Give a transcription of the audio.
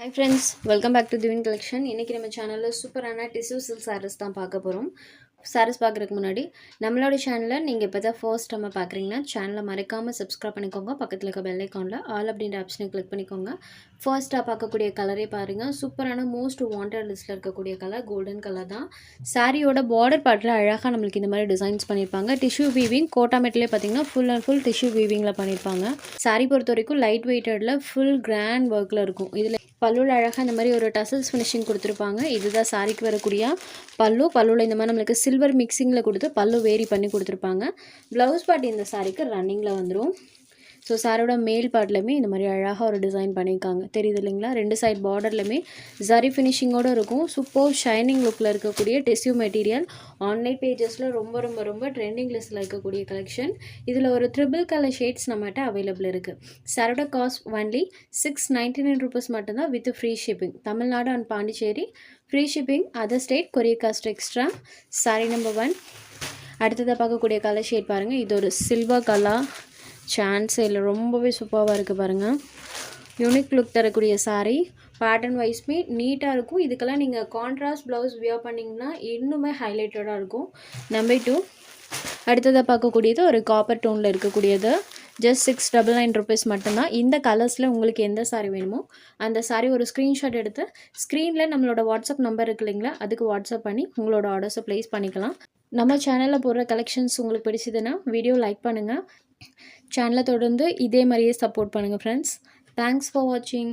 Hi friends, welcome back to Divine Collection. இன்னைக்கு நம்ம சேனல்ல சூப்பரான டிஷ்யூ சில்க் sarees தான் பார்க்க போறோம். sarees பார்க்கறதுக்கு முன்னாடி நம்மளோட சேனலை நீங்க இப்பதான் ஃபர்ஸ்ட் டைம் பார்க்கறீங்கன்னா சேனலை மறக்காம subscribe பண்ணிக்கோங்க. பக்கத்துல இருக்க bell iconல all அப்படிங்கற ஆப்ஷனை கிளிக் பண்ணிக்கோங்க. ஃபர்ஸ்டா பார்க்கக்கூடிய கலரே பாருங்க. சூப்பரான மோஸ்ட் வாண்டட் லிஸ்ட்ல இருக்கக்கூடிய கலர் கோல்டன் கலர் தான். சாரியோட border பார்ட்ல அழகா நமக்கு இந்த மாதிரி டிசைன்ஸ் பண்ணிருப்பாங்க. டிஷ்யூ வீவிங் கோட்டா மெட்டீரியல் பாத்தீங்கன்னா full and full டிஷ்யூ வீவிங்ல பண்ணிருப்பாங்க. saree பொறுத்த வரைக்கும் லைட் வெயிட்டட்ல full grand workல இருக்கும். இதுல பல்லுல அழகாக இந்த மாதிரி ஒரு டசல்ஸ் ஃபினிஷிங் கொடுத்துருப்பாங்க. இதுதான் சாரிக்கு வரக்கூடிய பல்லுவில் இந்த மாதிரி நம்மளுக்கு சில்வர் மிக்சிங்கில் கொடுத்து பல்லு வேரி பண்ணி கொடுத்துருப்பாங்க. ப்ளவுஸ் பார்ட் இந்த சாரிக்கு ரன்னிங்கில் வந்துடும். ஸோ சாரோட மேல் பார்ட்லையுமே இந்த மாதிரி அழகாக ஒரு டிசைன் பண்ணியிருக்காங்க. தெரியுது இல்லைங்களா? ரெண்டு சைட் பார்டர்லையுமே ஜரி ஃபினிஷிங்கோடு இருக்கும். சூப்பர் ஷைனிங் லுக்கில் இருக்கக்கூடிய டிஷ்யூ மெட்டீரியல் ஆன்லைன் பேஜஸில் ரொம்ப ரொம்ப ரொம்ப ட்ரெண்டிங் லிஸ்ட்டில் இருக்கக்கூடிய கலெக்ஷன். இதில் ஒரு ட்ரிபிள் கலர் ஷேட்ஸ் நம்மகிட்ட அவைலபிள் இருக்குது. சாரோட காஸ்ட் ஒன்லி 699 rupees மட்டும்தான் with free shipping. Tamil Nadu and Pondicherry free shipping. Other state courier cost extra. Sorry number 1. அடுத்ததாக பார்க்கக்கூடிய கலர் ஷேட் பாருங்கள். இது ஒரு சில்வர் கலர் சான்ஸே இல்லை, ரொம்பவே சூப்பராக இருக்குது பாருங்கள். யூனிக் லுக் தரக்கூடிய சாரீ. பேட்டர்ன் வைஸ்மே நீட்டாக இருக்கும். இதுக்கெல்லாம் நீங்கள் கான்ட்ராஸ்ட் ப்ளவுஸ் வியர் பண்ணிங்கன்னா இன்னுமே ஹைலைட்டடாக இருக்கும். நம்பர் 2. அடுத்ததாக பார்க்கக்கூடியது ஒரு காப்பர் டோனில் இருக்கக்கூடியது. ஜஸ்ட் 699 rupees மட்டும்தான். இந்த கலர்ஸில் உங்களுக்கு எந்த சாரீ வேணுமோ அந்த சாரீ ஒரு ஸ்க்ரீன்ஷாட் எடுத்து ஸ்க்ரீனில் நம்மளோட வாட்ஸ்அப் நம்பர் இருக்கு இல்லைங்களா, அதுக்கு வாட்ஸ்அப் பண்ணி உங்களோட ஆர்டர்ஸை ப்ளேஸ் பண்ணிக்கலாம். நம்ம சேனலில் போடுற கலெக்ஷன்ஸ் உங்களுக்கு பிடிச்சதுன்னா வீடியோ லைக் பண்ணுங்கள். சேனலை தொடர்ந்து இதே மாதிரியே சப்போர்ட் பண்ணுங்கள் ஃப்ரெண்ட்ஸ். தேங்க்ஸ் ஃபார் வாட்சிங்.